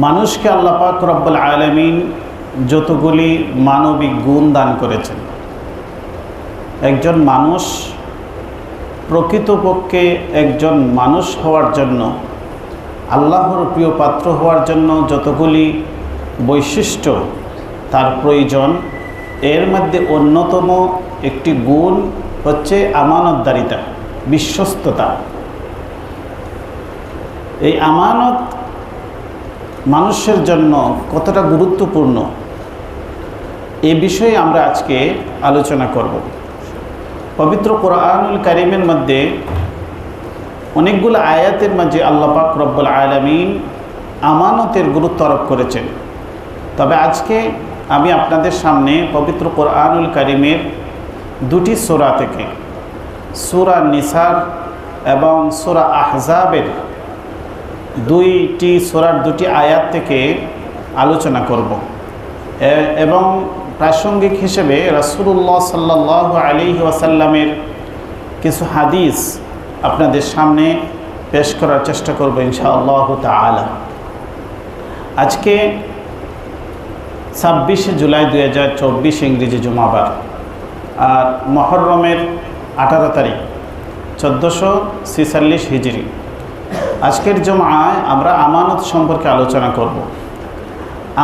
মানুষকে আল্লাহ পাক রব্বুল আলামিন যতগুলি মানবিক গুণ দান করেছেন, একজন মানুষ প্রকৃতপক্ষে একজন মানুষ হওয়ার জন্য, আল্লাহর প্রিয় পাত্র হওয়ার জন্য যতগুলি বৈশিষ্ট্য তার প্রয়োজন, এর মধ্যে অন্যতম একটি গুণ হচ্ছে আমানতদারিতা, বিশ্বস্ততা। এই আমানত মানুষের জন্য কতটা গুরুত্বপূর্ণ এ বিষয়ে আমরা আজকে আলোচনা করব। পবিত্র কোরআনুল কারীমের মধ্যে অনেকগুলো আয়াতের মাঝে আল্লাহ পাক রব্বুল আলামিন আমানতের গুরুত্ব আরোপ করেছেন। তবে আজকে আমি আপনাদের সামনে পবিত্র কোরআনুল কারীমের দুটি সূরা থেকে, সূরা নিসার এবং সূরা আহজাবের দুইটি সূরার দুটি আয়াত থেকে আলোচনা করব এবং প্রাসঙ্গিক হিসেবে রাসূলুল্লাহ সাল্লাল্লাহু আলাইহি ওয়াসাল্লামের কিছু হাদিস আপনাদের সামনে পেশ করার চেষ্টা করব ইনশাআল্লাহু তাআলা। আজকে 26শে জুলাই 2024 ইংরেজি জুমাবার, আর মুহররমের 18 তারিখ 1446 হিজরি। আজকের জুমায় আমরা আমানত সম্পর্কে আলোচনা করব।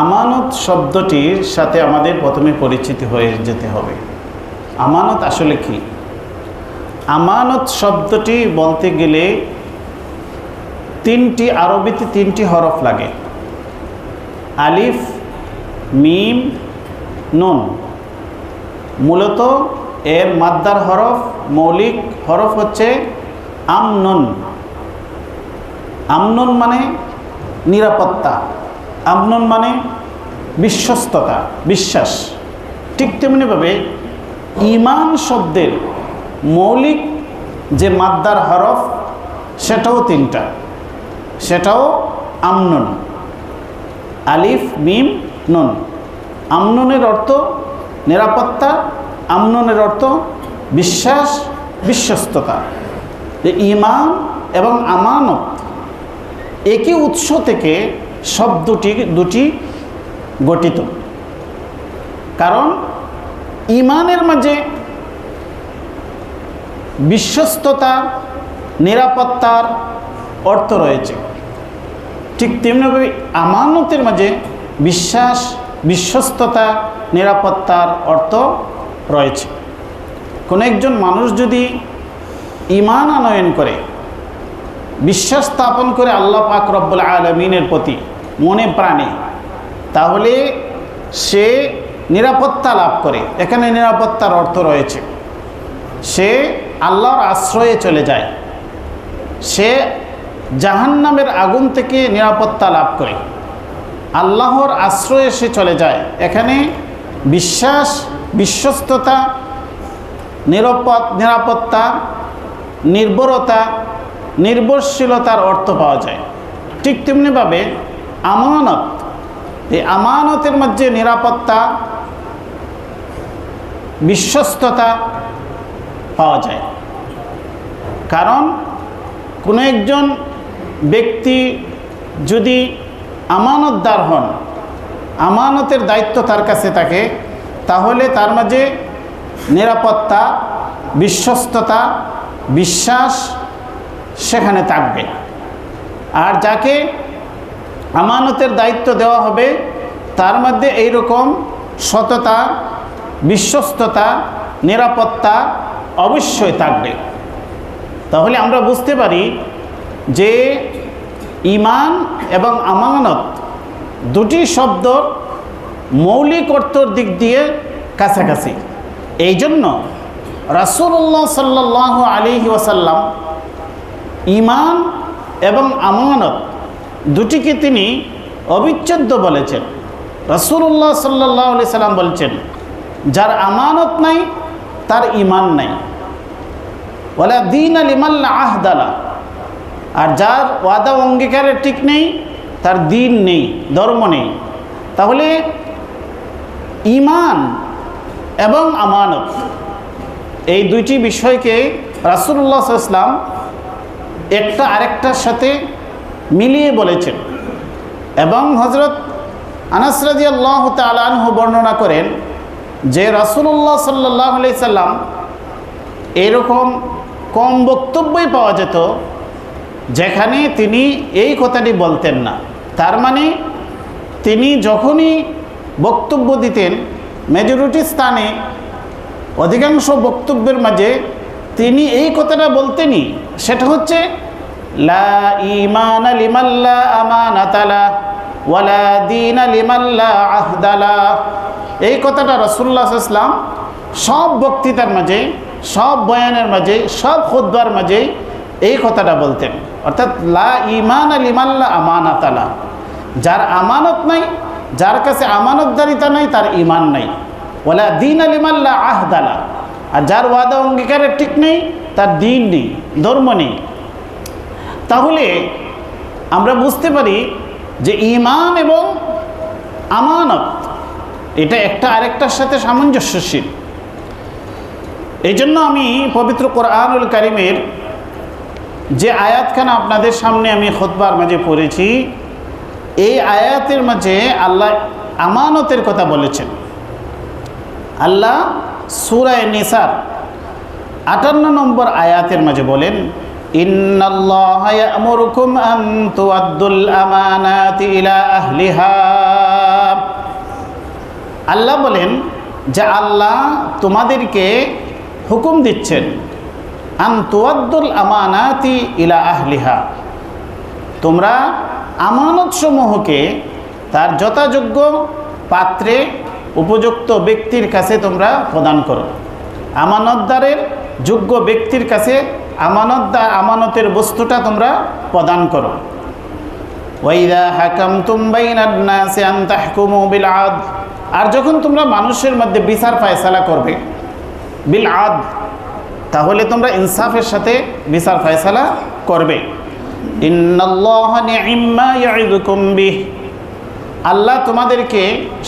আমানত শব্দটির সাথে আমাদের প্রথমে পরিচিত হয়ে যেতে হবে। আমানত আসলে কি? আমানত শব্দটি বলতে গেলে আরবিতে তিনটি হরফ লাগে, আলিফ, মিম, নুন। মূলত এর মাদ্দার হরফ, মৌলিক হরফ হচ্ছে আমনুন। আমনুন মানে নিরাপত্তা, আমনুন মানে বিশ্বস্ততা, বিশ্বাস। ঠিক তেমনিভাবে ঈমান শব্দের মৌলিক যে মাদ্দার হরফ সেটাও তিনটা, সেটাও আমনুন, আলিফ, মিম, নুন। আমনুনের অর্থ নিরাপত্তা, আমনুনের অর্থ বিশ্বাস, বিশ্বস্ততা। ঈমান এবং আমানত একই উৎস থেকে সব দুটি গঠিত। কারণ ঈমানের মাঝে বিশ্বস্ততা, নিরাপত্তার অর্থ রয়েছে, ঠিক তেমনিভাবে আমানতের মাঝে বিশ্বাস, বিশ্বস্ততা, নিরাপত্তার অর্থ রয়েছে। কোনো একজন মানুষ যদি ঈমান আনয়ন করে, বিশ্বাস স্থাপন করে আল্লাহ পাক রব্বুল আলামিনের প্রতি মনে প্রাণে, তাহলে সে নিরাপত্তা লাভ করে। এখানে নিরাপত্তার অর্থ রয়েছে সে আল্লাহর আশ্রয়ে চলে যায়, সে জাহান্নামের আগুন থেকে নিরাপত্তা লাভ করে, আল্লাহর আশ্রয়ে সে চলে যায়। এখানে বিশ্বাস, বিশ্বস্ততা, নিরাপত্তা, নির্ভরতা, নির্ভরশীলতার অর্থ পাওয়া যায়। ঠিক তেমনিভাবে আমানত, এই আমানতের মধ্যে নিরাপত্তা, বিশ্বস্ততা পাওয়া যায়। কারণ কোনো একজন ব্যক্তি যদি আমানতদার হন, আমানতের দায়িত্ব তার কাছে থাকে, তাহলে তার মাঝে নিরাপত্তা, বিশ্বস্ততা, বিশ্বাস সেখানে থাকবে। আর যাকে আমানতের দায়িত্ব দেওয়া হবে তার মধ্যে এইরকম সততা, বিশ্বস্ততা, নিরাপত্তা অবশ্যই থাকবে। তাহলে আমরা বুঝতে পারি যে ঈমান এবং আমানত দুটি শব্দ মৌলিক অর্থের দিক দিয়ে কাছাকাছি। এই জন্য রাসূলুল্লাহ সাল্লাল্লাহু আলাইহি ওয়াসাল্লাম ঈমান এবং আমানত দুটিকে তিনি অবিচ্ছেদ্য বলেছেন। রাসূলুল্লাহ সাল্লাল্লাহু আলাইহি সাল্লাম বলছেন, যার আমানত নাই তার ঈমান নাই, ওয়ালা দীনা লিমান লা আহদা লা, আর যার ওয়াদা অঙ্গীকারের ঠিক নেই তার দিন নেই, ধর্ম নেই। তাহলে ঈমান এবং আমানত এই দুইটি বিষয়কে রাসূলুল্লাহ সাল্লাল্লাহু আলাইহি ওয়াসাল্লাম একটা আরেকটার সাথে মিলিয়ে বলেছেন। এবং হযরত আনাস রাদিয়াল্লাহু তাআলা আনহু বর্ণনা করেন যে রাসূলুল্লাহ সাল্লাল্লাহু আলাইহি সাল্লাম এরকম কম বক্তব্যই পাওয়া যেত যেখানে তিনি এই কথাটি বলতেন না। তার মানে তিনি যখনই বক্তব্য দিতেন মেজরিটি স্থানে অধিকাংশ বক্তব্যের মাঝে তিনি এই কথাটা বলতেনই, সেটা হচ্ছে লা ঈমানা লিমান লা আমানাতা লা ওয়ালা দীনা লিমান লা আহদা লা। এই কথাটা রাসূলুল্লাহ সাল্লাল্লাহু আলাইহি ওয়াসাল্লাম সব বক্তৃতার মাঝে, সব বয়ানের মাঝে, সব খুতবার মাঝে এই কথাটা বলতেন, অর্থাৎ লা ঈমানা লিমান লা আমানাতা লা, যার আমানত নাই, যার কাছে আমানতদারিতা নাই, তার ঈমান নাই। ওয়ালা দীনা লিমান লা আহদা লা, আর যার ওয়াদা অঙ্গীকারের ঠিক নেই, তার দিন নেই, ধর্ম নেই। তাহলে আমরা বুঝতে পারি যে ঈমান এবং আমানত এটা একটা আরেকটার সাথে সামঞ্জস্যশীল। এই জন্য আমি পবিত্র কোরআনুল কারীমের যে আয়াতখানা আপনাদের সামনে আমি খুতবার মাঝে পড়েছি, এই আয়াতের মাঝে আল্লাহ আমানতের কথা বলেছেন। আল্লাহ সূরা নিসার ৫৮ নম্বর আয়াতের মাঝে বলেন, ইন্নাল্লাহা ইয়া'মুরুকুম আন তুআদ্দুল আমানাতি ইলা আহলিহা। আল্লাহ বলেন যে আল্লাহ তোমাদেরকে হুকুম দিচ্ছেন আন তুআদ্দুল আমানাতি ইলা আহলিহা, তোমরা আমানতসমূহকে তার যথাযোগ্য পাত্রে উপযুক্ত ব্যক্তির কাছে তোমরা প্রদান করো। আমানতদারের যোগ্য ব্যক্তির কাছে আমানতের বস্তুটা তোমরা প্রদান করো। ওয়াইদা হাকামতুম বাইনান নাসি আন তাহকুমু বিল আদল, আর যখন তোমরা মানুষের মধ্যে বিচার ফায়সালা করবে বিল আদল, তাহলে তোমরা ইনসাফের সাথে বিচার ফায়সালা করবে। ইন্নাল্লাহা নি'ম্মা ইয়া'iদুকুম বিহ, আল্লাহ তোমাদেরকে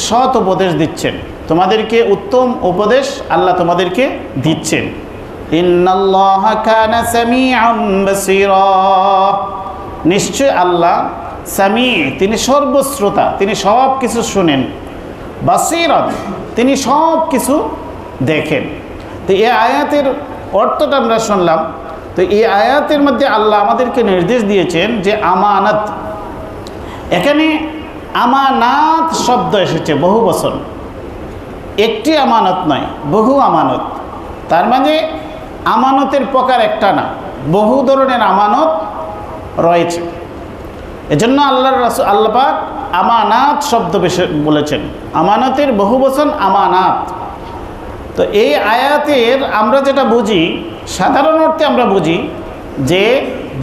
সৎ উপদেশ দিচ্ছেন, তোমাদেরকে উত্তম উপদেশ আল্লাহ তোমাদেরকে দিচ্ছেন। ইন্নাল্লাহা কানা সামিআন বাসীরা, নিশ্চয় আল্লাহ সামি, তিনি সর্বশ্রোতা, তিনি সব কিছু শুনেন। বাসীরান, তিনি সব কিছু দেখেন। তো এই আয়াতের অর্থটা আমরা শুনলাম। তো এই আয়াতের মধ্যে আল্লাহ আমাদেরকে নির্দেশ দিয়েছেন যে আমানত, এখানে আমানাত শব্দ এসেছে বহু বচন, একটি আমানত নয়, বহু আমানত। তার মানে আমানতের প্রকার একটা না, বহু ধরনের আমানত রয়েছে। এজন্য আল্লাহর রাসূল আল্লাহ পাক আমানাত শব্দ বলেছেন, আমানতের বহু বচন আমানাত। তো এই আয়াতের আমরা যেটা বুঝি, সাধারণ অর্থে আমরা বুঝি যে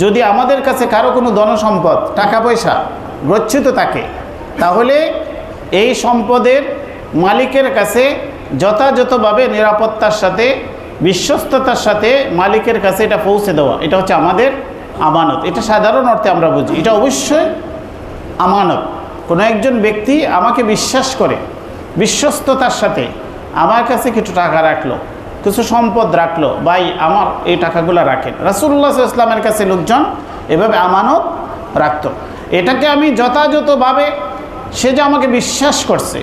যদি আমাদের কাছে কারো কোনো ধনসম্পদ, টাকা পয়সা গচ্ছিত থাকে, তাহলে এই সম্পদের মালিকের কাছে যথাযথভাবে নিরাপত্তার সাথে, বিশ্বস্ততার সাথে মালিকের কাছে এটা পৌঁছে দেওয়া, এটা হচ্ছে আমাদের আমানত। এটা সাধারণ অর্থে আমরা বুঝি, এটা অবশ্যই আমানত। কোনো একজন ব্যক্তি আমাকে বিশ্বাস করে বিশ্বস্ততার সাথে আমার কাছে কিছু টাকা রাখলো, কিছু সম্পদ রাখলো, ভাই আমার এই টাকাগুলো রাখেন। রাসূলুল্লাহ সাল্লাল্লাহু আলাইহি ওয়াসাল্লামের কাছে লোকজন এভাবে আমানত রাখত। এটাকে আমি যথাযথভাবে, সে যে আমাকে বিশ্বাস করছে,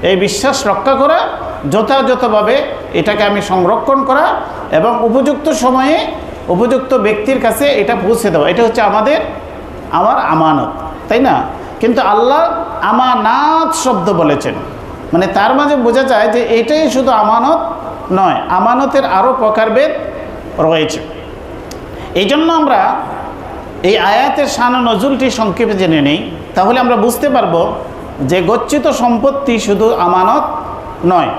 এই বিশ্বাস রক্ষা করা, যথাযথভাবে এটাকে আমি সংরক্ষণ করা এবং উপযুক্ত সময়ে উপযুক্ত ব্যক্তির কাছে এটা পৌঁছে দেওয়া, এটা হচ্ছে আমার আমানত, তাই না? কিন্তু আল্লাহ আমানাত শব্দ বলেছেন, মানে তার মাঝে বোঝা যায় যে এটাই শুধু আমানত নয়, আমানতের আরও প্রকারভেদ রয়েছে। এই জন্য আমরা এই আয়াতের শান ও নজুলটি সংক্ষেপে জেনে নেই, তাহলে আমরা বুঝতে পারবো যে গচ্ছিত সম্পত্তি শুধু আমানত নয়।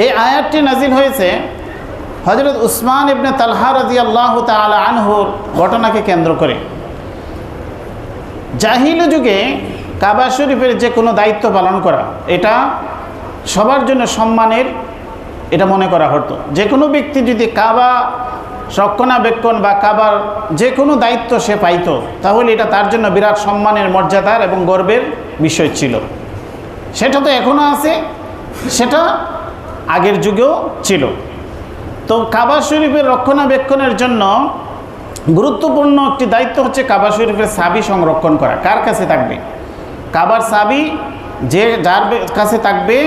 এই আয়াতটি নাজিল হয়েছে হযরত উসমান ইবনে তালহা রাদিয়াল্লাহু তাআলা আনহুর ঘটনাকে কেন্দ্র করে। জাহিলি যুগে কাবা শরীফের যে কোনো দায়িত্ব পালন করা, এটা সবার জন্য সম্মানের, এটা মনে করা হতো। যে কোনো ব্যক্তি যদি কাবা রক্ষণাবেক্ষণ বা কাবার যে কোনো দায়িত্ব সে পাইত, তাহলে এটা তার জন্য বিরাট সম্মানের, মর্যাদার এবং গর্বের বিষয় ছিল। সেটা তো এখনও আছে, সেটা আগের যুগেও ছিল। তো কাবা শরীফের রক্ষণাবেক্ষণের জন্য গুরুত্বপূর্ণ একটি দায়িত্ব হচ্ছে কাবা শরীফের চাবি সংরক্ষণ করা। কার কাছে থাকবে? কাবার চাবি যার কাছে থাকবে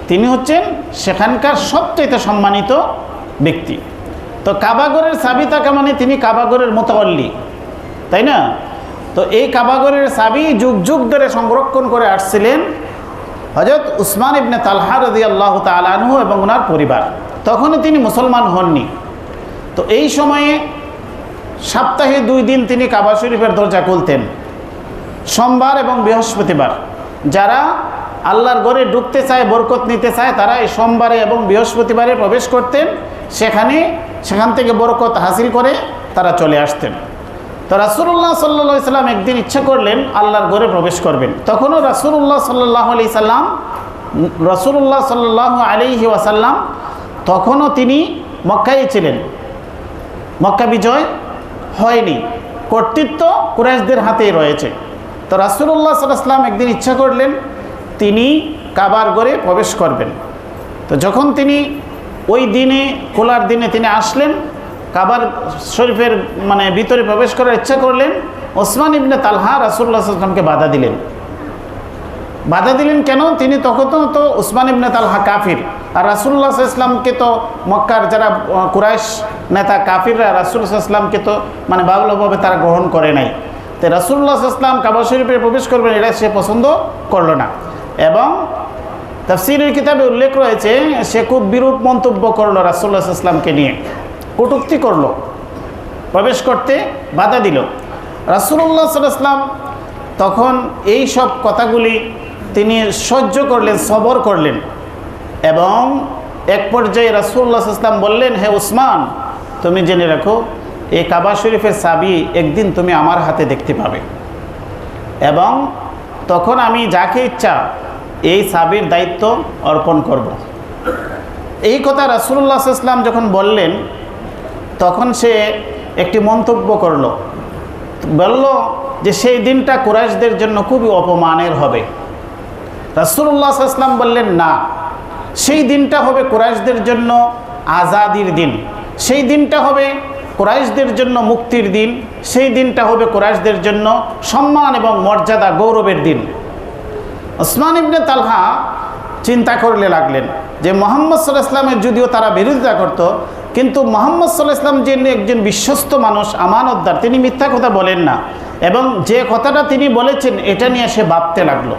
তিনি হচ্ছেন সেখানকার সবচেয়ে সম্মানিত ব্যক্তি। তো কাবাগরের চাবি থাকা মানে তিনি কাবাগরের মুতাওয়াল্লি, তাই না? তো এই কাবাগরের চাবি যুগ যুগ ধরে সংরক্ষণ করে আসছিলেন হযরত উসমান ইবনে তালহা রাদিয়াল্লাহু তাআলা আনহু এবং ওনার পরিবার। তখনই তিনি মুসলমান হননি। তো এই সময়ে সপ্তাহে 2 দিন তিনি কাবা শরীফের দরজা খুলতেন, সোমবার এবং বৃহস্পতিবার। যারা আল্লাহর ঘরে ঢুকতে চায়, বরকত নিতে চায়, তারা এই সোমবারে এবং বৃহস্পতিবারে প্রবেশ করতেন, সেখান থেকে বরকত হাসিল করে তারা চলে আসতেন। তো রাসূলুল্লাহ সাল্লাল্লাহু আলাইহি সাল্লাম একদিন ইচ্ছা করলেন আল্লাহর ঘরে প্রবেশ করবেন। তখনও রাসূলুল্লাহ সাল্লাল্লাহু আলাইহি ওয়াসাল্লাম তখনও তিনি মক্কায় ছিলেন, মক্কা বিজয় হয়নি, কর্তৃত্ব কুরাইশদের হাতেই রয়েছে। তো রাসূলুল্লাহ সাল্লাল্লাহু আলাইহি ওয়াসাল্লাম একদিন ইচ্ছা করলেন তিনি কাবার ঘরে প্রবেশ করবেন। তো যখন তিনি ওই দিনে, খোলার দিনে তিনি আসলেন, কাবার শরীফের ভিতরে প্রবেশ করার ইচ্ছা করলেন, ওসমান ইবনে তালহা রাসূলুল্লাহ সাল্লাল্লাহু আলাইহি ওয়াসাল্লামকে বাধা দিলেন কেন? তিনি তখন তো ওসমান ইবনে তালহা কাফির, আর রাসূলুল্লাহ সাল্লাল্লাহু আলাইহি ওয়াসাল্লামকে তো মক্কার যারা কুরাইশ নেতা কাফিররা রাসূলুল্লাহ সাল্লাল্লাহু আলাইহি ওয়াসাল্লামকে তো ভালোভাবে তারা গ্রহণ করে নাই। তো রাসূলুল্লাহ সাল্লাল্লাহু আলাইহি ওয়াসাল্লাম কাবা শরীফে প্রবেশ করবেন এটা সে পছন্দ করলো না, এবং তাফসীরের কিতাবে উল্লেখ রয়েছে সে খুব বিরূপ মন্তব্য করলো রাসূলুল্লাহ সাল্লাল্লাহু আলাইহি ওয়াসাল্লামকে নিয়ে, কটূক্তি করলো, প্রবেশ করতে বাধা দিল। রাসূলুল্লাহ সাল্লাল্লাহু আলাইহি ওয়াসাল্লাম তখন এই সব কথাগুলি তিনি সহ্য করলেন, সবর করলেন, এবং এক পর্যায়ে রাসূলুল্লাহ সাল্লাল্লাহু আলাইহি ওয়াসাল্লাম বললেন, হে উসমান, তুমি জেনে রাখো এই কাবা শরীফের চাবি একদিন তুমি আমার হাতে দেখতে পাবে, এবং তখন আমি যাকে ইচ্ছা এই চাবির দায়িত্ব অর্পণ করব। এই কথা রাসূলুল্লাহ সাল্লাল্লাহু আলাইহি ওয়াসাল্লাম যখন বললেন, তখন সে একটি মন্তব্য বলল যে সেই দিনটা কুরাইশদের জন্য খুবই অপমানের হবে। রাসূলুল্লাহ সাল্লাল্লাহু আলাইহি ওয়াসাল্লাম বললেন, না, সেই দিনটা হবে কুরাইশদের জন্য আজাদির দিন, সেই দিনটা হবে কুরাইশদের জন্য মুক্তির দিন, সেই দিনটা হবে কুরাইশদের জন্য সম্মান এবং মর্যাদা, গৌরবের দিন। ওসমান ইবনে তালহা চিন্তা করলে লাগলেন যে মুহাম্মদ সাল্লাল্লাহু আলাইহি ওয়াসাল্লামের যদিও তারা বিরোধিতা করত, কিন্তু মুহাম্মদ সাল্লাল্লাহু আলাইহি ওয়াসাল্লাম যে একজন বিশ্বস্ত মানুষ, আমানতদার, তিনি মিথ্যা কথা বলেন না, এবং যে কথাটা তিনি বলেছেন এটা নিয়ে সে ভাবতে লাগলো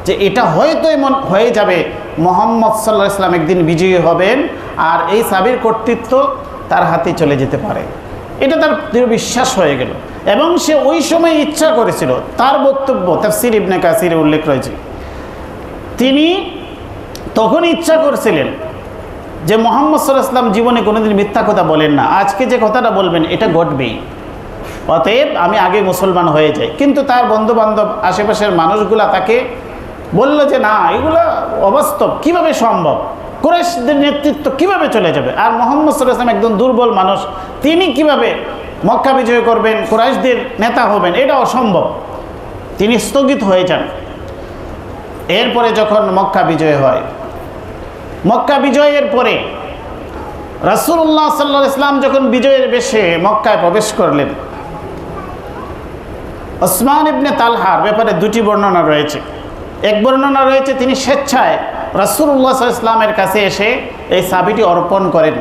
যে এটা হয়তো এমন হয়ে যাবে মুহাম্মদ সাল্লাল্লাহু আলাইহি ওয়াসাল্লাম একদিন বিজয়ী হবেন আর এই চাবির কর্তৃত্ব তার হাতে চলে যেতে পারে। এটা তার দৃঢ় বিশ্বাস হয়ে গেল, এবং সে ওই সময় ইচ্ছা করেছিল, তার বক্তব্য তাফসীর ইবনে কাসিরে উল্লেখ রয়েছে, তিনি তখন ইচ্ছা করছিলেন যে মুহাম্মদ সাল্লাল্লাহু আলাইহি ওয়াসাল্লাম জীবনে কোনোদিন মিথ্যা কথা বলেন না, আজকে যে কথাটা বলবেন এটা ঘটবেই, অতএব আমি আগে মুসলমান হয়ে যাই। কিন্তু তার বন্ধুবান্ধব, আশেপাশের মানুষগুলা তাকে বলল যে না, এগুলো অবাস্তব, কিভাবে সম্ভব, কুরাইশদের নেতৃত্ব কিভাবে চলে যাবে, আর মুহাম্মদ সাল্লাল্লাহু আলাইহি ওয়াসাল্লাম একজন দুর্বল মানুষ, তিনি কিভাবে মক্কা বিজয় করবেন, কুরাইশদের নেতা হবেন, এটা অসম্ভব। তিনি স্থগিত হয়ে যান। এরপরে যখন মক্কা বিজয় হয়, মক্কা বিজয়ের পরে রাসূলুল্লাহ সাল্লাল্লাহু আলাইহি ওয়াসাল্লাম যখন বিজয়ের বেশে মক্কায় প্রবেশ করলেন, ওসমান ইবনে তালহার ব্যাপারে দুটি বর্ণনা রয়েছে। এক বর্ণনা রয়েছে তিনি স্বেচ্ছায় রাসূলুল্লাহ সাল্লাল্লাহু আলাইহি ওয়াসাল্লামের কাছে এসে এই চাবিটি অর্পণ করেন।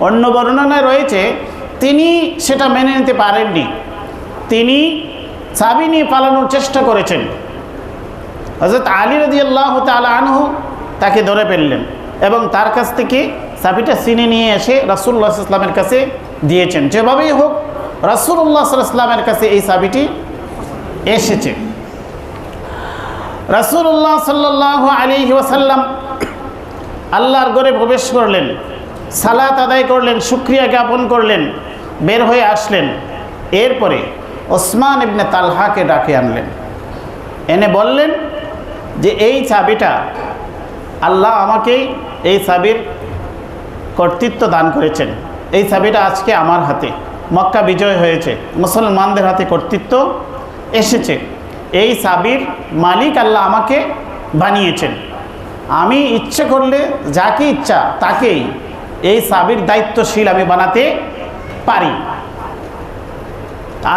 অন্য বর্ণনায় রয়েছে তিনি সেটা মেনে নিতে পারেননি, তিনি চাবি নিয়ে পালানোর চেষ্টা করেছেন। হযরত আলী রাদিয়াল্লাহু তাআলা আনহু তাকে ধরে ফেললেন এবং তার কাছ থেকে চাবিটা ছিনিয়ে নিয়ে এসে রাসূলুল্লাহ সাল্লাল্লাহু আলাইহি ওয়াসাল্লামের কাছে দিয়েছেন। যেভাবেই হোক রাসূলুল্লাহ সাল্লাল্লাহু আলাইহি ওয়াসাল্লামের কাছে এই চাবিটি এসেছে। রাসূলুল্লাহ সাল্লাল্লাহু আলাইহি ওয়াসাল্লাম আল্লাহর ঘরে প্রবেশ করলেন, সালাত আদায় করলেন, শুকরিয়া জ্ঞাপন করলেন, বের হয়ে আসলেন। এরপরে ওসমান ইবনে তালহাকে ডাকে আনলেন, এনে বললেন যে এই চাবিটা আল্লাহ আমাকে এই চাবির কর্তৃত্ব দান করেছেন, এই চাবিটা আজকে আমার হাতে, মক্কা বিজয় হয়েছে, মুসলমানদের হাতে কর্তৃত্ব এসেছে, এই চাবির মালিক আল্লাহ আমাকে বানিয়েছেন, আমি ইচ্ছে করলে যাকে ইচ্ছা তাকেই এই চাবির দায়িত্বশীল আমি বানাতে পারি।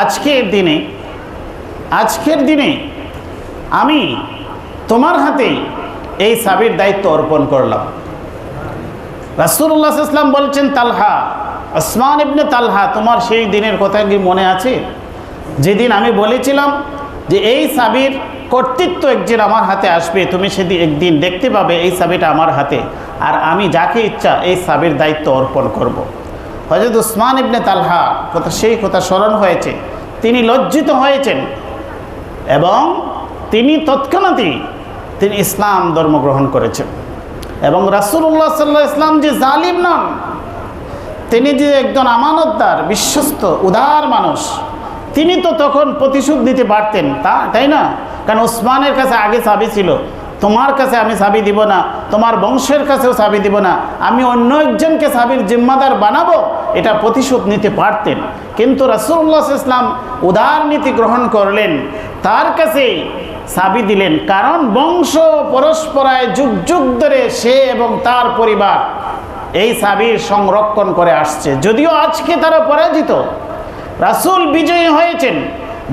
আজকের দিনে আমি তোমার হাতেই এই চাবির দায়িত্ব অর্পণ করলাম। রাসূলুল্লাহ সাল্লাল্লাহু আলাইহি ওয়াসাল্লাম বলছেন, তালহা, ওসমান ইবনে তালহা, তোমার সেই দিনের কথা কি মনে আছে যেদিন আমি বলেছিলাম যে এই চাবির কর্তৃত্ব একদিন আমার হাতে আসবে, তুমি সেদিন একদিন দেখতে পাবে এই চাবিটা আমার হাতে, আর আমি যাকে ইচ্ছা এই চাবির দায়িত্ব অর্পণ করব। হযরত ওসমান ইবনে তালহা সেই কথা স্মরণ হয়েছে, তিনি লজ্জিত হয়েছেন এবং তিনি তৎক্ষণাৎই তিনি ইসলাম ধর্ম গ্রহণ করেছেন। এবং রাসূলুল্লাহ সাল্লাল্লাহু আলাইহি ওয়াসাল্লাম যে জালিম নন, তিনি যে একজন আমানতদার, বিশ্বস্ত, উদার মানুষ, তিনি তো তখন প্রতিশোধ নিতে পারতেন, তাই না? কারণ ওসমানের কাছে আগে চাবি ছিল, তোমার কাছে আমি চাবি দিব না, তোমার বংশের কাছেও চাবি দিব না, আমি অন্য একজনকে চাবির জিম্মাদার বানাবো, এটা প্রতিশোধ নিতে পারতেন। কিন্তু রাসূলুল্লাহ সাল্লাল্লাহু আলাইহি ওয়াসাল্লাম উদার নীতি গ্রহণ করলেন, তার কাছে চাবি দিলেন, কারণ বংশ পরস্পরায় যুগ যুগ ধরে সে এবং তার পরিবার এই চাবির সংরক্ষণ করে আসছে। যদিও আজকে তারা পরাজিত, রাসূল বিজয়ী হয়েছেন,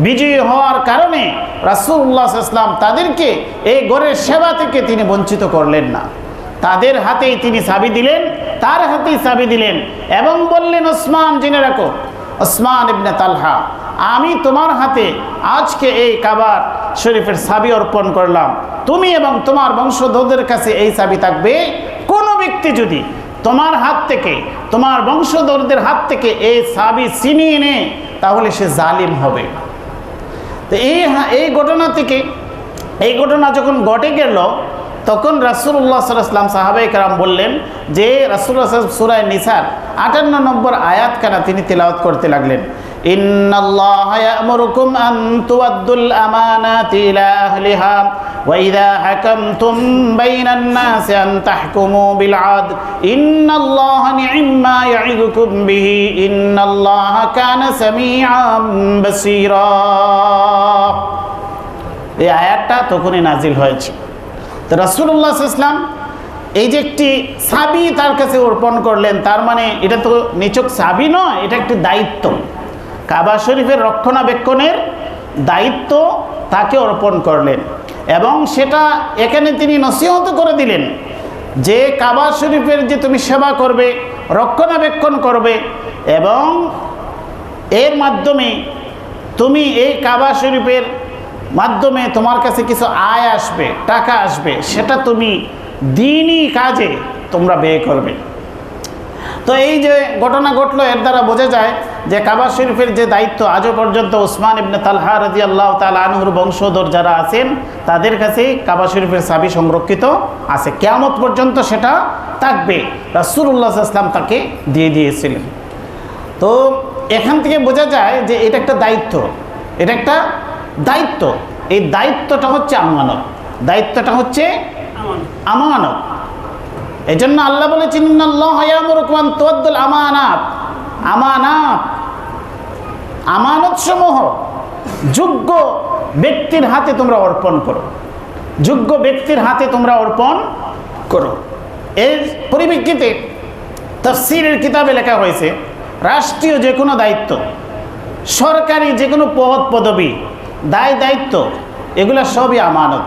বিজয়ী হওয়ার কারণে রাসূলুল্লাহ সাল্লাল্লাহু আলাইহি ওয়াসাল্লাম তাদেরকে এই ঘরের সেবা থেকে তিনি বঞ্চিত করলেন না, তাদের হাতেই তিনি চাবি দিলেন, তার হাতেই চাবি দিলেন এবং বললেন, ওসমান, জেনে রাখো, ওসমান ইবনে তালহা, আমি তোমার হাতে আজকে এই কাবা শরীফের চাবি অর্পণ করলাম, তুমি এবং তোমার বংশধরদের কাছে এই চাবি থাকবে। কোনো ব্যক্তি যদি তোমার হাত থেকে, তোমার বংশধরদের হাত থেকে এই চাবি ছিনিয়ে নেয়, তাহলে সে জালিম হবে। তো এই ঘটনা থেকে, এই ঘটনা যখন ঘটে গেল, তখন রাসূলুল্লাহ সাল্লাল্লাহু আলাইহি ওয়াসাল্লাম সাহাবায়ে কেরাম বললেন যে রাসূলুল্লাহ সাল্লাল্লাহু আলাইহি ওয়াসাল্লাম সূরা নিসার 58 নম্বর আয়াত কানা তিনি তেলাওয়াত করতে লাগলেন, ইন্নাল্লাহা ইয়া'মুরুকুম আন তু'আদ্দুল আমানাতি ইলা আহলিহা ওয়া ইযা হাকামতুম বাইনান নাসি আন তাহকুমু বিল আদল ইন্নাল্লাহা নি'ম্মা ইয়া'iযুকুম বিহি ইন্নাল্লাহা কানা সামিআন বাসীরা। এই আয়াতটা তখনই নাজিল হয়েছে। তো রাসূলুল্লাহ সাল্লাল্লাহু আলাইহি ওয়াসাল্লাম এই যে একটি চাবি তার কাছে অর্পণ করলেন, তার মানে এটা তো নিছক চাবি নয়, এটা একটি দায়িত্ব। কাবা শরীফের রক্ষণাবেক্ষণের দায়িত্ব তাকে অর্পণ করলেন এবং সেটা এখানে তিনি নসিহত করে দিলেন যে কাবা শরীফের যে তুমি সেবা করবে, রক্ষণাবেক্ষণ করবে এবং এর মাধ্যমে তুমি এই কাবা শরীফের মাধ্যমে তোমার কাছে কিছু আয় আসবে, টাকা আসবে, সেটা তুমি দ্বীনি কাজে তোমরা ব্যয় করবে। তো এই যে ঘটনা ঘটলো, এর দ্বারা বোঝা যায় যে কাবা শরীফের যে দায়িত্ব আজও পর্যন্ত ওসমান ইবনে তালহা রাদিয়াল্লাহু তাআলা আনহুর বংশধর যারা আছেন তাদের কাছেই কাবা শরীফের চাবি সংরক্ষিত আছে, কিয়ামত পর্যন্ত সেটা থাকবে। রাসূলুল্লাহ সাল্লাল্লাহু আলাইহি ওয়াসাল্লাম তাকে দিয়ে দিয়েছিলেন। তো এখান থেকে বোঝা যায় যে এটা একটা দায়িত্ব, এটা একটা দায়িত্ব। এই দায়িত্বটা হচ্ছে আমানত, দায়িত্বটা হচ্ছে আমানত। এই জন্য আল্লাহ বলেছেন, ইন্নাল্লাহা ইয়া'মুরুকুম আন তু'আদ্দুল আমানাত, আমানাত, আমানতসমূহ যোগ্য ব্যক্তির হাতে তোমরা অর্পণ করো, যোগ্য ব্যক্তির হাতে তোমরা অর্পণ করো। এর পরিপ্রেক্ষিতে তাফসীরের কিতাবে লেখা হয়েছে, রাষ্ট্রীয় যে কোনো দায়িত্ব, সরকারি যে কোনো পদ পদবি, দায়িত্ব, এগুলো সবই আমানত।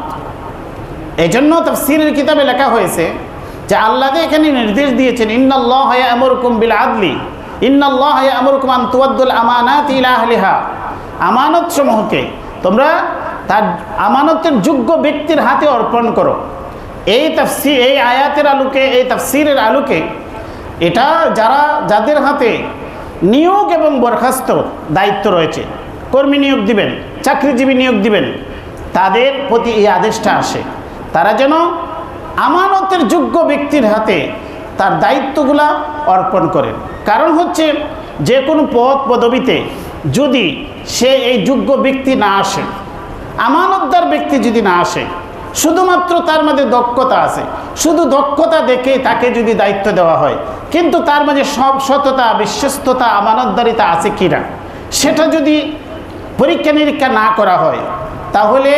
এই জন্য তাফসীরের কিতাবে লেখা হয়েছে যে আল্লাহ এখানে নির্দেশ দিয়েছেন, ইন্নাল্লাহা ইয়া'মুরুকুম বিল আদলি ইন্নাল্লাহা ইয়া'মুরুকুম আন তু'আদ্দুল আমানাতি ইলা আহলিহা, আমানত সমূহকে তোমরা তার আমানতের যোগ্য ব্যক্তির হাতে অর্পণ করো। এই তাফসীর, এই আয়াতের আলোকে, এই তাফসীরের আলোকে এটা যাদের হাতে নিয়োগ এবং বরখাস্ত দায়িত্ব রয়েছে, কর্মী নিয়োগ দিবেন, চাকরিজীবী নিয়োগ দিবেন, তাদের প্রতি এই আদেশটা আসে, তারা যেন আমানতের যোগ্য ব্যক্তির হাতে তার দায়িত্বগুলা অর্পণ করেন। কারণ হচ্ছে যে কোনো পদ পদবিতে যদি সে এই যোগ্য ব্যক্তি না আসে, আমানতদার ব্যক্তি যদি না আসে, শুধুমাত্র তার মধ্যে দক্ষতা আছে, শুধু দক্ষতা দেখে তাকে যদি দায়িত্ব দেওয়া হয়, কিন্তু তার মাঝে সব সততা, বিশ্বস্ততা, আমানতদারিতা আছে কিনা সেটা যদি পরীক্ষা নিরীক্ষা না করা হয়, তাহলে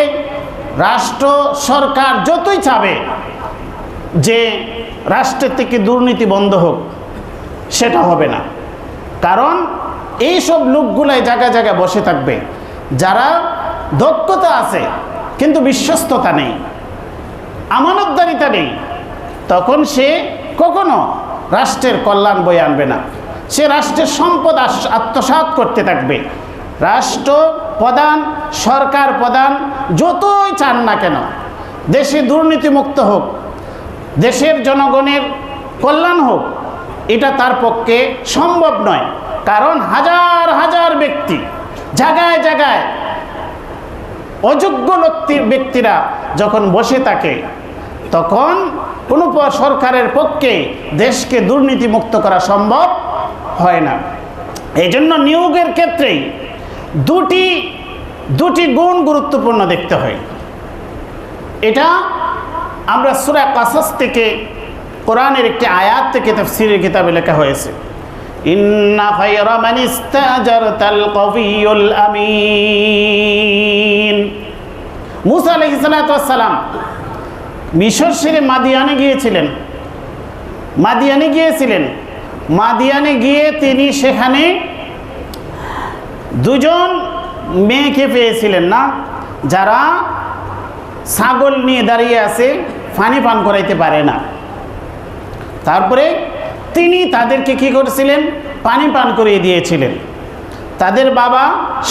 রাষ্ট্র, সরকার যতই চাবে যে রাষ্ট্রের থেকে দুর্নীতি বন্ধ হোক, সেটা হবে না। কারণ এই সব লোকগুলাই জায়গায় জায়গায় বসে থাকবে, যারা দক্ষতা আছে কিন্তু বিশ্বস্ততা নেই, আমানতদারিতা নেই, তখন সে কখনো রাষ্ট্রের কল্যাণ বয়ে আনবে না। সে রাষ্ট্রের সম্পদ আত্মসাৎ করতে থাকবে। রাষ্ট্র প্রধান, সরকার প্রধান যতই চান না কেন দেশে দুর্নীতিমুক্ত হোক, দেশের জনগণের কল্যাণ হোক, এটা তার পক্ষে সম্ভব নয়। কারণ হাজার হাজার ব্যক্তি, জায়গায় জায়গায় অযোগ্য ব্যক্তিরা যখন বসে থাকে, তখন কোনো সরকারের পক্ষে দেশকে দুর্নীতিমুক্ত করা সম্ভব হয় না। এই জন্য নিয়োগের ক্ষেত্রেই দুটি গুণ গুরুত্বপূর্ণ দেখতে হয়। এটা আমরা সূরা কাসাস থেকে, কোরআনের একটি আয়াত থেকে তাফসীরের কিতাবে লেখা হয়েছে, ইন্না খায়রা মান ইস্তাজারতাল কাবিয়ুল আমিন। মুসা আলাইহিস সালাতু ওয়াস সালাম মিশর ছেড়ে মাদিয়ানে গিয়েছিলেন। মাদিয়ানে গিয়ে তিনি সেখানে দুজন মেয়েকে পেয়েছিলেন না, যারা ছাগল নিয়ে দাঁড়িয়ে আছে, পানি পান করাইতে পারে না। তারপরে তিনি তাদেরকে কি করেছিলেন? পানি পান করিয়ে দিয়েছিলেন। তাদের বাবা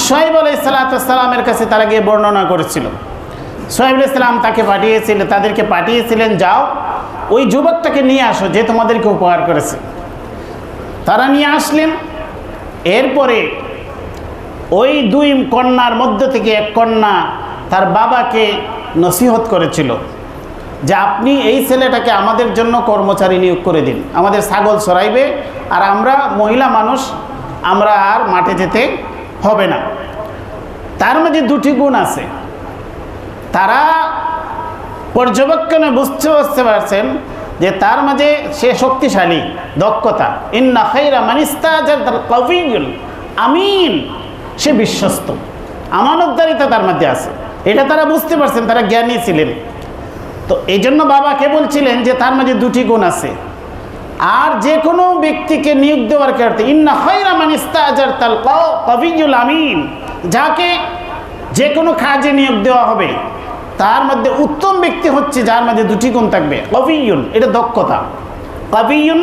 শুআয়ব আলাইহিস সালামের কাছে তারা গিয়ে বর্ণনা করেছিল। শুআয়ব আলাইহিস সালাম তাদেরকে পাঠিয়েছিলেন, যাও ওই যুবকটাকে নিয়ে আসো যে তোমাদেরকে উপকার করেছে। তারা নিয়ে আসলেন। এরপরে ওই দুই কন্যার মধ্য থেকে এক কন্যা তার বাবাকে নসিহত করেছিল যে আপনি এই ছেলেটাকে আমাদের জন্য কর্মচারী নিয়োগ করে দিন, আমাদের ছাগল চড়াইবে, আর আমরা মহিলা মানুষ, আমরা আর মাঠে যেতে হবে না। তার মাঝে দুটি গুণ আছে। তারা পর্যবেক্ষণে বুঝতে পারছেন যে তার মাঝে সে শক্তিশালী, দক্ষতা। ইন্না খায়রা মান ইস্তাজারতাল কাবিয়ুল আমিন, সে বিশ্বস্ত, আমানতদারিতা তার মধ্যে আছে। এটা তারা বুঝতে পারছেন, তারা জ্ঞানী ছিলেন। তো এই জন্য বাবাকে বলছিলেন যে তার মাঝে দুটি গুণ আছে। আর যে কোনো ব্যক্তিকে নিয়োগ দেওয়ার ক্ষেত্রে ইন্না খায়রা মান ইস্তাজারতাল কাবিয়ুল আমিন, যাকে যে কোনো কাজে নিয়োগ দেওয়া হবে তার মধ্যে উত্তম ব্যক্তি হচ্ছে যার মধ্যে দুটি গুণ থাকবে। কাবিয়ুন, এটা দক্ষতা। কাবিয়ুন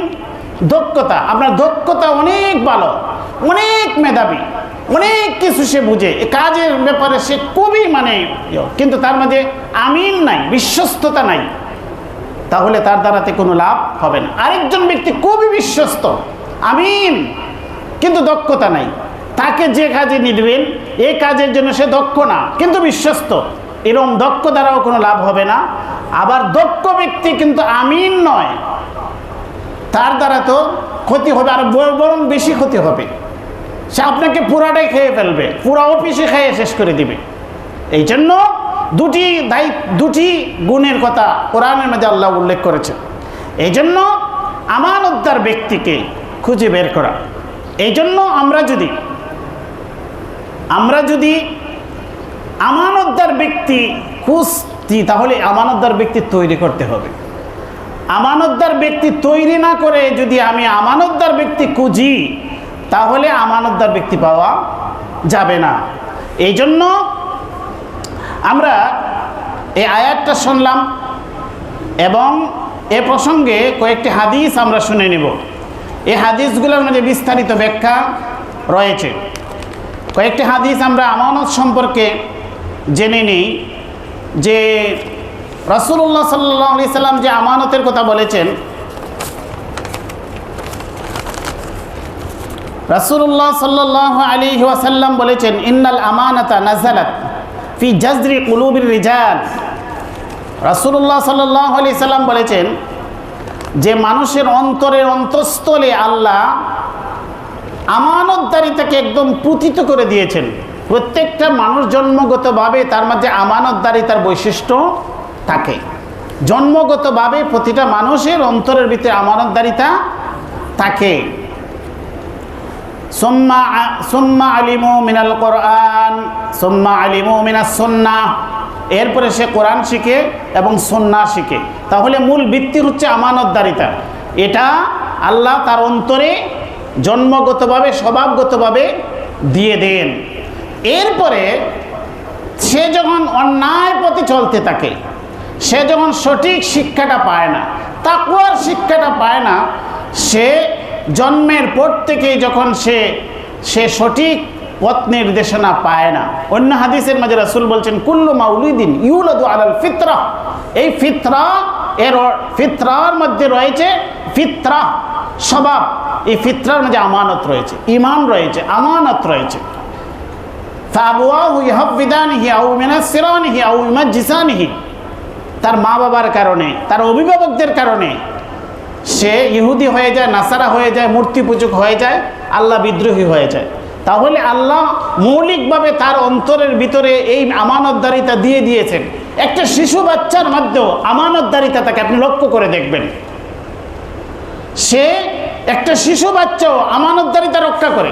দক্ষতা, আপনার দক্ষতা অনেক ভালো, অনেক মেধাবী, অনেক কিছু সে বুঝে, কাজের ব্যাপারে সে খুবই কিন্তু তার মধ্যে আমিন নাই, বিশ্বস্ততা নাই, তাহলে তার দ্বারাতে কোনো লাভ হবে না। আরেকজন ব্যক্তি খুবই বিশ্বস্ত, আমিন, কিন্তু দক্ষতা নাই, তাকে যে কাজে নিবেন এই কাজের জন্য সে দক্ষ না কিন্তু বিশ্বস্ত, এরকম দক্ষ দ্বারাও কোনো লাভ হবে না। আবার দক্ষ ব্যক্তি কিন্তু আমিন নয়, তার দ্বারা তো ক্ষতি হবে, আর বরং বেশি ক্ষতি হবে। সে আপনাকে পুরাটাই খেয়ে ফেলবে, পুরা অফিসে খেয়ে শেষ করে দিবে। এই জন্য দুটি গুণের কথা কোরআনের মধ্যে আল্লাহ উল্লেখ করেছেন। এই জন্য আমানতদার ব্যক্তিকে খুঁজে বের করা। এই জন্য আমরা যদি আমানতদার ব্যক্তি খুঁজছি, তাহলে আমানতদার ব্যক্তি তৈরি করতে হবে। আমানতদার ব্যক্তি তৈরি না করে যদি আমি আমানতদার ব্যক্তি খুঁজি, তাহলে আমানতদার ব্যক্তি পাওয়া যাবে না। এই জন্য আমরা এই আয়াতটা শুনলাম এবং এ প্রসঙ্গে কয়েকটি হাদিস আমরা শুনে নেব। এই হাদিসগুলোর মধ্যে বিস্তারিত ব্যাখ্যা রয়েছে। কয়েকটি হাদিস আমরা আমানত সম্পর্কে জেনে নিই যে রাসূলুল্লাহ সাল্লাল্লাহু আলাইহি সাল্লাম যে আমানতের কথা বলেছেন, রাসূলুল্লাহ সাল্লাল্লাহু আলাইহি ওয়াসাল্লাম বলেছেন, ইন্নাল আমানাতা নাযালাত ফি জাজরি কুলুবির রিজাল। রাসূলুল্লাহ সাল্লাল্লাহু আলাইহি সাল্লাম বলেছেন যে মানুষের অন্তরের অন্তঃস্থলে আল্লাহ আমানতদারিতাকে একদম পুতিত করে দিয়েছেন। প্রত্যেকটা মানুষ জন্মগতভাবে তার মধ্যে আমানতদারিতার বৈশিষ্ট্য থাকে। জন্মগতভাবে প্রতিটা মানুষের অন্তরের ভিতরে আমানতদারিতা থাকে। সুম্মা আলিমু মিনাল কোরআন সুম্মা আলিমু মিনাস সুন্নাহ, এরপরে সে কোরআন শিখে এবং সুন্নাহ শিখে। তাহলে মূল ভিত্তি হচ্ছে আমানতদারিতা। এটা আল্লাহ তার অন্তরে জন্মগতভাবে, স্বভাবগতভাবে দিয়ে দেন। এরপরে সে যখন অন্যায় পথে চলতে থাকে, সে যখন সঠিক শিক্ষাটা পায় না, তাকওয়ার শিক্ষাটা পায় না, সে জন্মের পর থেকেই যখন সে সঠিক পথ নির্দেশনা পায় না। অন্য হাদিসের মাঝে রাসূল বলছেন কুল্লু মাউলুদিন ইউলাদু আলাল ফিতরা, এই ফিতরার মধ্যে রয়েছে ফিতরা স্বভাব, এই ফিতরার মধ্যে আমানত রয়েছে, ঈমান রয়েছে, আমানত রয়েছে। ফাআবওয়াহু ইউহাব্বিদানিহি আও ইউনাসসিরানিহি আও ইউমাজ্জিসানিহি, তার মা বাবার কারণে, তার অভিভাবকদের কারণে সে ইহুদি হয়ে যায়, নাসারা হয়ে যায়, মূর্তি পূজক হয়ে যায়, আল্লাহ বিদ্রোহী হয়ে যায়। তাহলে আল্লাহ মৌলিকভাবে তার অন্তরের ভিতরে এই আমানতদারিতা দিয়ে দিয়েছেন। একটা শিশু বাচ্চার মধ্যেও আমানতদারিতা তাকে আপনি লক্ষ্য করে দেখবেন, সে একটা শিশু বাচ্চাও আমানতদারিতা রক্ষা করে।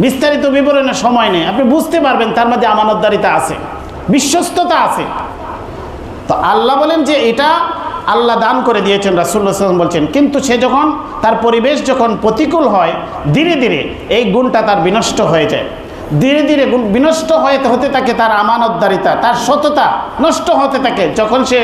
বিস্তারিত বিবরণের সময় নেই, আপনি বুঝতে পারবেন তার মধ্যে আমানতদারিতা আছে, বিশ্বস্ততা আছে। তো আল্লাহ বলেন যে এটা আল্লাহ দান করে দিয়েছেন, রাসূলুল্লাহ সাল্লাল্লাহু আলাইহি ওয়াসাল্লাম বলছেন। কিন্তু সে যখন তার পরিবেশ যখন প্রতিকূল হয়, ধীরে ধীরে এই গুণটা তার বিনষ্ট হয়ে যায়, ধীরে ধীরে বিনষ্ট হতে থাকে তার আমানতদারিতা, তার সততা নষ্ট হতে থাকে। যখন সে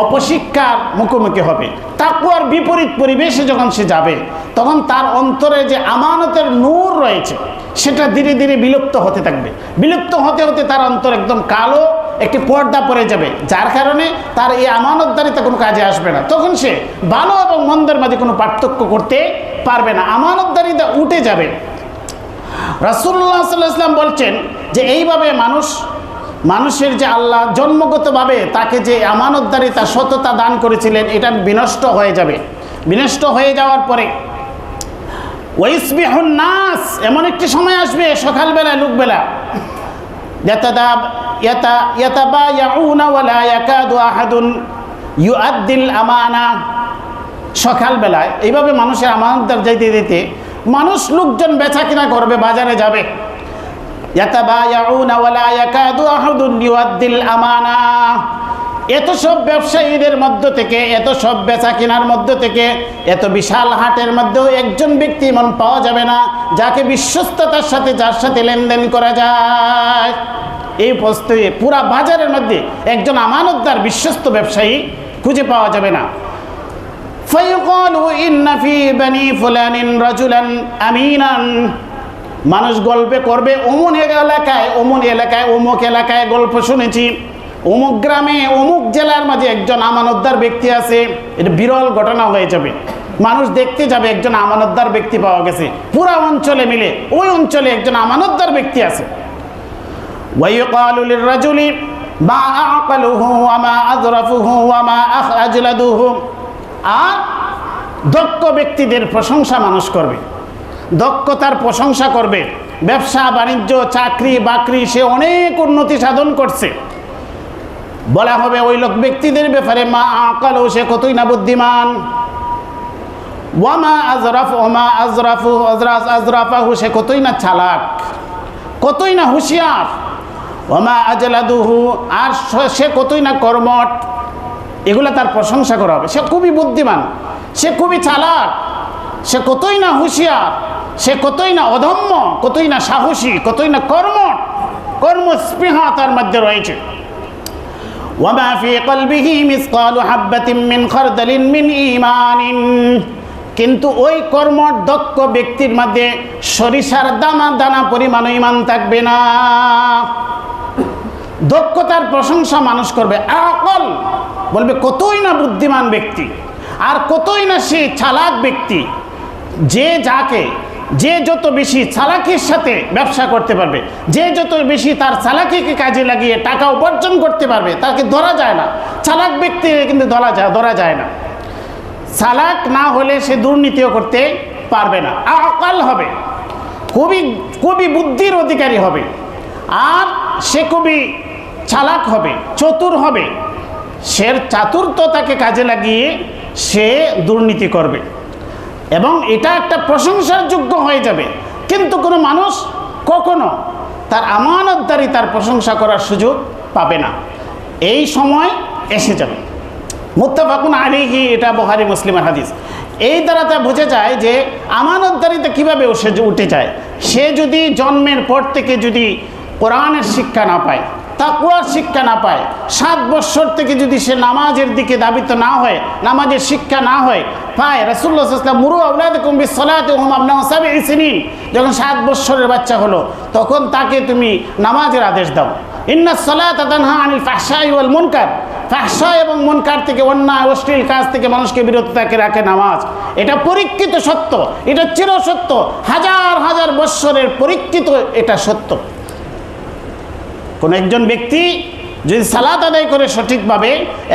অপশিক্ষার মুখোমুখি হবে, তাকওয়ার বিপরীত পরিবেশে যখন সে যাবে, তখন তার অন্তরে যে আমানতের নূর রয়েছে সেটা ধীরে ধীরে বিলুপ্ত হতে থাকবে। বিলুপ্ত হতে হতে তার অন্তর একদম কালো একটি পর্দা পড়ে যাবে, যার কারণে তার এই আমানতদারিতা কোনো কাজে আসবে না। তখন সে ভালো এবং মন্দের মাঝে কোনো পার্থক্য করতে পারবে না, আমানতদারিতা উঠে যাবে। রাসূলুল্লাহ সাল্লাল্লাহু আলাইহি ওয়াসাল্লাম বলছেন যে এইভাবে মানুষের যে আল্লাহ জন্মগতভাবে তাকে যে আমানতদারিতা সততা দান করেছিলেন, এটা বিনষ্ট হয়ে যাবে। বিনষ্ট হয়ে যাওয়ার পরে ওয়াইসবিহুন নাস, এমন একটি সময় আসবে সকালবেলা লোকবেলা, ইয়াতাবায়াউনা ওয়ালা ইয়াকাদু আহাদুন ইউআদ্দিল আমানা। সকালবেলায় এইভাবে মানুষের আমানতদার যাইতে দিতে মানুষ লোকজন বেচা কিনা করবে, বাজারে যাবে। ইয়াতাবায়াউনা ওয়ালা ইয়াকাদু আহাদুন ইউআদ্দিল আমানা। এত সব ব্যবসায়ীদের মধ্য থেকে, এত সব বেচা কেনার মধ্য থেকে, এত বিশাল হাটের মধ্যেও একজন ব্যক্তি এমন পাওয়া যাবে না যাকে বিশ্বস্ততার সাথে, যার সাথে লেনদেন করা যায়। এই প্রস্তুতি পুরা বাজারের মধ্যে একজন আমানতদার বিশ্বস্ত ব্যবসায়ী খুঁজে পাওয়া যাবে না। ফায়ুকালু ইন্না ফি বানি ফুলানিন রাজুলান আমিনান। মানুষ গল্পে করবে অমুক এলাকায় অমুক এলাকায় গল্প শুনেছি, অমুক গ্রামে অমুক জেলার মাঝে একজন আমানতদার ব্যক্তি আছে। এটা বিরল ঘটনা হয়ে যাবে, মানুষ দেখতে যাবে একজন আমানতদার ব্যক্তি পাওয়া গেছে, পুরা অঞ্চলে মিলে ওই অঞ্চলে একজন আমানতদার ব্যক্তি আছে। ওয়ায়ুকালু লিররাজুলি মা আ'কালুহু ওয়া মা আযরাফুহু ওয়া মা আজলাদুহু। আর দক্ষ ব্যক্তিদের প্রশংসা মানুষ করবে, দক্ষতার প্রশংসা করবে। ব্যবসা বাণিজ্য চাকরি বাকরি সে অনেক উন্নতি সাধন করছে, বলা হবে ওই লোক ব্যক্তিদের ব্যাপারে মা আকালু, সে কতই না বুদ্ধিমান। ওয়ামা আজরাফাহু, সে কতই না চালাক, কতই না হুঁশিয়ার। ওয়ামা আজলাদুহু, আর সে কতই না কর্মঠ। এগুলা তার প্রশংসা করা হবে। সে খুবই বুদ্ধিমান, সে খুবই চালাক, সে কতই না হুঁশিয়ার, সে কতই না অদম্য, কতই না সাহসী, কতই না কর্মঠ, কর্মস্পৃহা তার মধ্যে রয়েছে। ওয়ামা ফি কলবিহি মিসকালু হাববাতিন মিন খারদালিন মিন ঈমানিন। কিন্তু ওই কর্মঠ দক্ষ ব্যক্তির মধ্যে সরিষার দানা পরিমাণ ঈমান থাকবে না। দক্ষতার প্রশংসা মানুষ করবে, আকল বলবে কতই না বুদ্ধিমান ব্যক্তি, আর কতই না সে চালাক ব্যক্তি। যে যত বেশি চালাকির সাথে ব্যবসা করতে পারবে, যে যত বেশি তার চালাকিকে কাজে লাগিয়ে টাকা উপার্জন করতে পারবে, তাকে ধরা যায় না। চালাক ব্যক্তি কিন্তু ধরা যায় না। চালাক না হলে সে দুর্নীতিও করতে পারবে না। আকল হবে, খুবই বুদ্ধির অধিকারী হবে, আর সে খুবই চালাক হবে, চতুর হবে। সে চাতুরতাকে কাজে লাগিয়ে সে দুর্নীতি করবে এবং এটা একটা প্রশংসার যোগ্য হয়ে যাবে। কিন্তু কোনো মানুষ কখনো তার আমানতদারিতার প্রশংসা করার সুযোগ পাবে না। এই সময় এসে যাবে। মুত্তাফাকুন আলাইহি, এটা বুখারী মুসলিমের হাদিস। এই দ্বারা তা বোঝা যায় যে আমানতদারিতা কীভাবে উঠে যায়। সে যদি জন্মের পর থেকে যদি কোরআনের শিক্ষা না পায়, তাকওয়ার শিক্ষা না পায়, 7 বছর থেকে যদি সে নামাজের দিকে ধাবিত না হয়, নামাজের শিক্ষা না হয় পায়, রাসূলুল্লাহ সাল্লাল্লাহু আলাইহি ওয়াসাল্লাম মুরু আওলাদাকুম বিস-সালাতি ওয়া হুম আবনাউ 7 সিনিন, যখন 7 বছরের বাচ্চা হলো তখন তাকে তুমি নামাজের আদেশ দাও। ইন্নাস সালাতা তানহা আনিল ফাহশাই ওয়াল মুনকার, ফাহশা এবং মুনকার থেকে, অন্যায় অশ্লীল কাজ থেকে মানুষকে বিরত রাখে নামাজ। এটা পরীক্ষিত সত্য, এটা চিরসত্য, হাজার হাজার বৎসরের পরীক্ষিত এটা সত্য। কোন একজন ব্যক্তি যদি সালাত আদায় করে সঠিকভাবে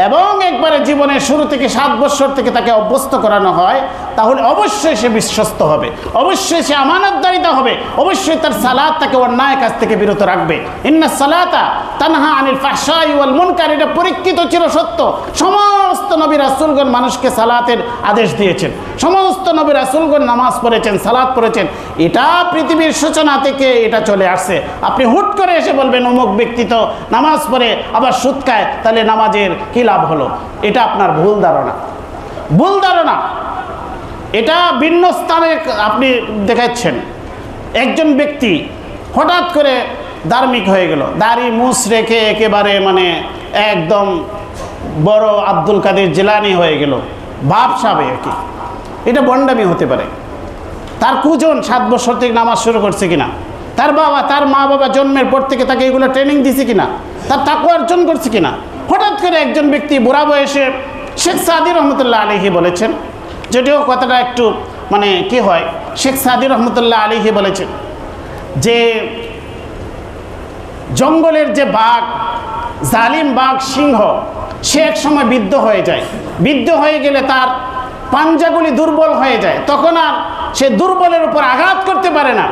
এবং একবারে জীবনের শুরু থেকে 7 বছর থেকে তাকে অভ্যস্ত করানো হয়, তাহলে অবশ্যই সে বিশ্বস্ত হবে, অবশ্যই সে আমানতদারিতা হবে, অবশ্যই তার সালাত তাকে অন্যায় কাজ থেকে বিরত রাখবে। ইন্নাস সালাতা তানহা আনিল ফাহশাই ওয়াল মুনকার, এটা পরীক্ষিত চিরসত্য। সমস্ত নবী রাসূলগণ মানুষকে সালাতের আদেশ দিয়েছেন, সমস্ত নবী রাসূলগণ নামাজ পড়েছেন, সালাত পড়েছেন। এটা পৃথিবীর সূচনা থেকে এটা চলে আসছে। আপনি হুট করে এসে বলবেন অমুক ব্যক্তি তো নামাজ পড়ে আবার সুদ খায়, তাহলে নামাজের কি লাভ হলো? এটা আপনার ভুল ধারণা, ভুল ধারণা। এটা ভিন্ন স্থানে আপনি দেখাচ্ছেন। একজন ব্যক্তি হঠাৎ করে ধার্মিক হয়ে গেল, দাড়ি মুছ রেখে একেবারে মানে একদম বড় আব্দুল কাদের জিলানি হয়ে গেল, বাপ সাবে আর কি। এটা বন্ডামি হতে পারে। তার কুজন 7 বছর থেকে নামাজ শুরু করছে কিনা, তার বাবা তার মা বাবা জন্মের পর থেকে তাকে এগুলো ট্রেনিং দিছে কিনা, তার তাকওয়া অর্জন করছে কিনা। হঠাৎ করে একজন ব্যক্তি বুড়া বয়সে, শেখ সাদি রহমতুল্লাহ আলাইহি বলেছেন, যদিও কথাটা একটু মানে কি হয়, শেখ সাদি রহমতুল্লাহ আলাইহি বলেছেন যে জঙ্গলের যে বাঘ, জালিম বাঘ সিংহ, সে এক সময় বৃদ্ধ হয়ে যায়। বৃদ্ধ হয়ে গেলে তার পাঞ্জাগুলি দুর্বল হয়ে যায়, তখন আর সে দুর্বলের উপর আঘাত করতে পারে না।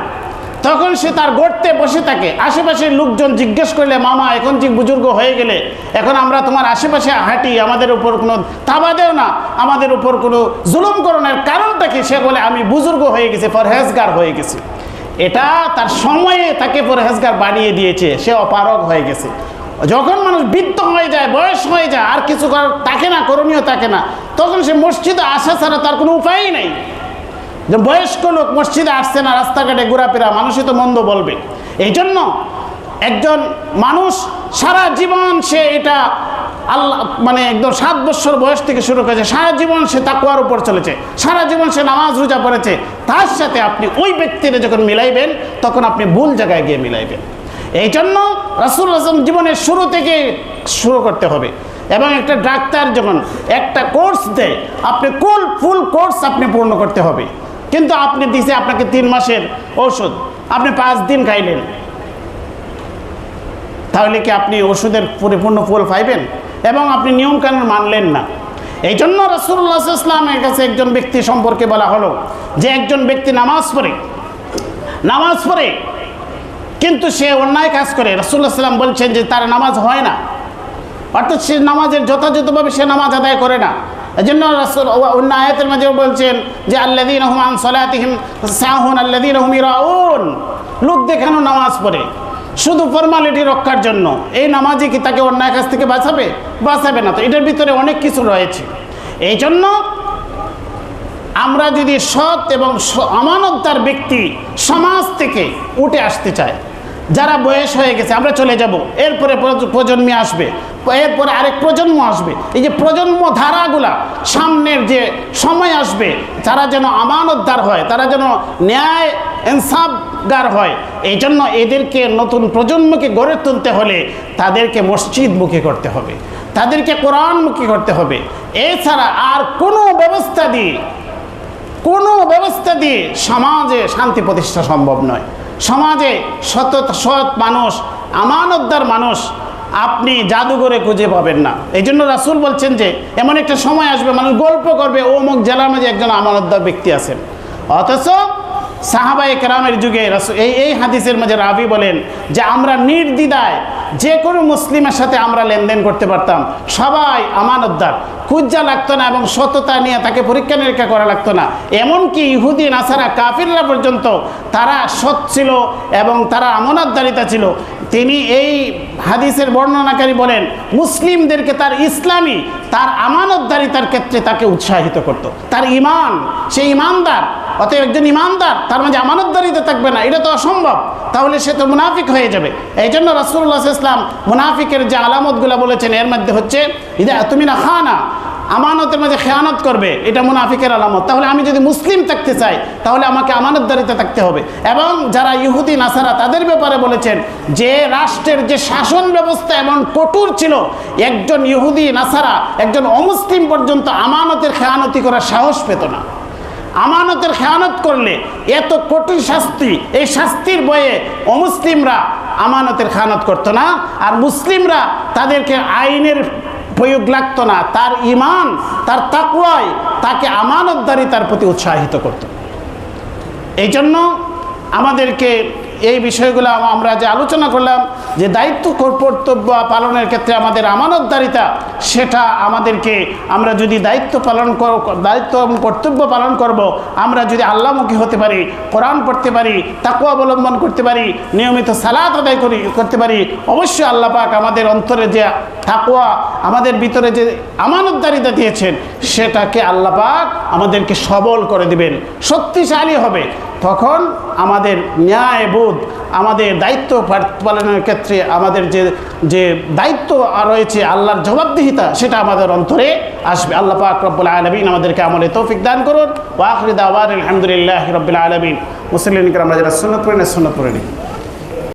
তখন সে তার গর্তে বসে থাকে। আশেপাশের লোকজন জিজ্ঞেস করলে, মামা এখন যে বুজুর্গ হয়ে গেলে, এখন আমরা তোমার আশেপাশে হাঁটি, আমাদের উপর কোনো তাবা দেও না, আমাদের উপর কোনো জুলুম করো না, কারণটা কি? সে বলে আমি বুজুর্গ হয়ে গেছি, পরহেজগার হয়ে গেছি। এটা তার সময়ে তাকে পরহেজগার বানিয়ে দিয়েছে, সে অপারগ হয়ে গেছে। যখন মানুষ বৃদ্ধ হয়ে যায়, বয়স হয়ে যায়, আর কিছু করার থাকে না, করণীয় থাকে না, তখন সে মসজিদে আসা ছাড়া তার কোনো উপায়ই নেই। যে বয়স্ক লোক মসজিদে আসছে না, রাস্তাঘাটে ঘোরাফেরা, মানুষই তো মন্দ বলবে। এই জন্য একজন মানুষ সারা জীবন সে এটা আল্লাহ মানে একদম 7 বছর বয়স থেকে শুরু করেছে, সারা জীবন সে তাকওয়ার উপর চলেছে, সারা জীবন সে নামাজ রোজা পড়েছে, তার সাথে আপনি ওই ব্যক্তিরা যখন মিলাইবেন তখন আপনি ভুল জায়গায় গিয়ে মিলাইবেন। এই জন্য রাসূলুল্লাহ জীবনের শুরু থেকে শুরু করতে হবে। এবং একটা ডাক্তার যখন একটা কোর্স দেয়, আপনি ফুল কোর্স আপনি পূর্ণ করতে হবে। কিন্তু আপনি দিছে আপনাকে 3 মাসের ঔষধ, আপনি 5 দিন খাইলেন, তাহলে কি আপনি ওষুধের পরিপূর্ণ ফল পাইবেন? এবং আপনি নিয়মকানুন মানলেন না। এই জন্য রাসূলুল্লাহ সাল্লাল্লাহু আলাইহি ওয়াসাল্লামের কাছে একজন ব্যক্তি সম্পর্কে বলা হলো যে একজন ব্যক্তি নামাজ পড়ে কিন্তু সে অন্যায় কাজ করে। রাসূলুল্লাহ সাল্লাল্লাহু আলাইহি ওয়াসাল্লাম বলছেন যে তার নামাজ হয় না, অর্থাৎ সে নামাজের যথাযথভাবে সে নামাজ আদায় করে না। এই জন্য রাসূল অন্য আয়াতের মাঝে বলছেন যে আল্লাযীনা হুম আন সালাতিহিম সাহুন আল্লাযীনা হুম ইরাউন, লোক দেখানো নামাজ পড়ে শুধু ফর্মালিটি রক্ষার জন্য। এই নামাজে কি তাকে অন্যায় কাজ থেকে বাঁচাবে না? তো এটার ভিতরে অনেক কিছু রয়েছে। এই জন্য আমরা যদি সৎ এবং আমানতদার ব্যক্তি সমাজ থেকে উঠে আসতে চাই, যারা বয়স হয়ে গেছে আমরা চলে যাব, এরপরে প্রজন্ম আসবে, এরপরে আরেক প্রজন্ম আসবে, এই যে প্রজন্ম ধারাগুলা সামনের যে সময় আসবে, তারা যেন আমানতদার হয়, তারা যেন ন্যায় ইনসাফগার হয়। এই জন্য এদেরকে নতুন প্রজন্মকে গড়ে তুলতে হলে তাদেরকে মসজিদমুখী করতে হবে, তাদেরকে কোরআনমুখী করতে হবে। এছাড়া আর কোনো ব্যবস্থা দিয়ে সমাজে শান্তি প্রতিষ্ঠা সম্ভব নয়। সমাজে সৎ মানুষ, আমানতদার মানুষ আপনি জাদুঘরে খুঁজে পাবেন না। এই জন্য রাসূল বলছেন যে এমন একটা সময় আসবে মানুষ গল্প করবে অমুক জেলার মাঝে একজন আমানতদার ব্যক্তি আছেন, অথচ সাহাবায়ে কেরামের যুগে এই হাদিসের মাঝে রাবি বলেন যে আমরা নির্দ্বিধায় যে কোনো মুসলিমের সাথে আমরা লেনদেন করতে পারতাম, সবাই আমানতদার, খুঁজা লাগতো না এবং সততা নিয়ে তাকে পরীক্ষা নিরীক্ষা করা লাগতো না। এমনকি ইহুদি নাসারা কাফিররা পর্যন্ত তারা সৎ ছিল এবং তারা আমানতদারিতা ছিল। তিনি এই হাদিসের বর্ণনাকারী বলেন মুসলিমদেরকে তার ইসলামী তার আমানতদারিতার ক্ষেত্রে তাকে উৎসাহিত করত। তার ইমান, সে ইমানদার, অতএব একজন ইমানদার তার মাঝে আমানতদারিতা থাকবে না, এটা তো অসম্ভব, তাহলে সে তো মুনাফিক হয়ে যাবে। এই জন্য রাসূলুল্লাহ সাল্লাল্লাহু আলাইহি ওয়াসাল্লাম মুনাফিকের যে আলামতগুলো বলেছেন এর মধ্যে হচ্ছে ইদা তুমিনা খানা, আমানতের মাঝে খেয়ানত করবে, এটা মুনাফিকের আলামত। তাহলে আমি যদি মুসলিম থাকতে চাই তাহলে আমাকে আমানতদারিতে থাকতে হবে। এবং যারা ইহুদি নাসারা তাদের ব্যাপারে বলেছেন যে রাষ্ট্রের যে শাসন ব্যবস্থা এমন কঠোর ছিল, একজন ইহুদি নাসারা একজন অমুসলিম পর্যন্ত আমানতের খেয়ানতি করার সাহস পেত না। আমানতের খেয়ানত করলে এত কঠিন শাস্তি, এই শাস্তির ভয়ে অমুসলিমরা আমানতের খেয়ানত করতো না, আর মুসলিমরা তাদেরকে আইনের প্রয়োগ লাগতো না, তার ঈমান তার তাকওয়ায় তাকে আমানতদারিতার প্রতি উৎসাহিত করত। এই জন্য আমাদেরকে এই বিষয়গুলো আমরা যে আলোচনা করলাম যে দায়িত্ব কর্তব্য পালনের ক্ষেত্রে আমাদের আমানতদারিতা, সেটা আমাদেরকে আমরা যদি দায়িত্ব এবং কর্তব্য পালন করব, আমরা যদি আল্লাহমুখী হতে পারি, কোরআন পড়তে পারি, তাকওয়া অবলম্বন করতে পারি, নিয়মিত সালাত আদায় করতে পারি, অবশ্যই আল্লাহ পাক আমাদের অন্তরে যে তাকওয়া, আমাদের ভিতরে যে আমানতদারিতা দিয়েছেন সেটাকে আল্লাহ পাক আমাদেরকে সবল করে দিবেন, শক্তিশালী হবে। তখন আমাদের ন্যায়বোধ, আমাদের দায়িত্ব পালনের ক্ষেত্রে আমাদের যে দায়িত্ব রয়েছে, আল্লাহর জবাবদিহিতা, সেটা আমাদের অন্তরে আসবে। আল্লাহ পাক রব্বুল আলামিন আমাদেরকে আমলে তৌফিক দান করুন। ওয়া আখিরু দাওয়ানা আলহামদুলিল্লাহি রাব্বিল আলামিন। মুসলিম আমরা যারা সুন্নাত পড়েন সুন্নাত পড়ে নিই।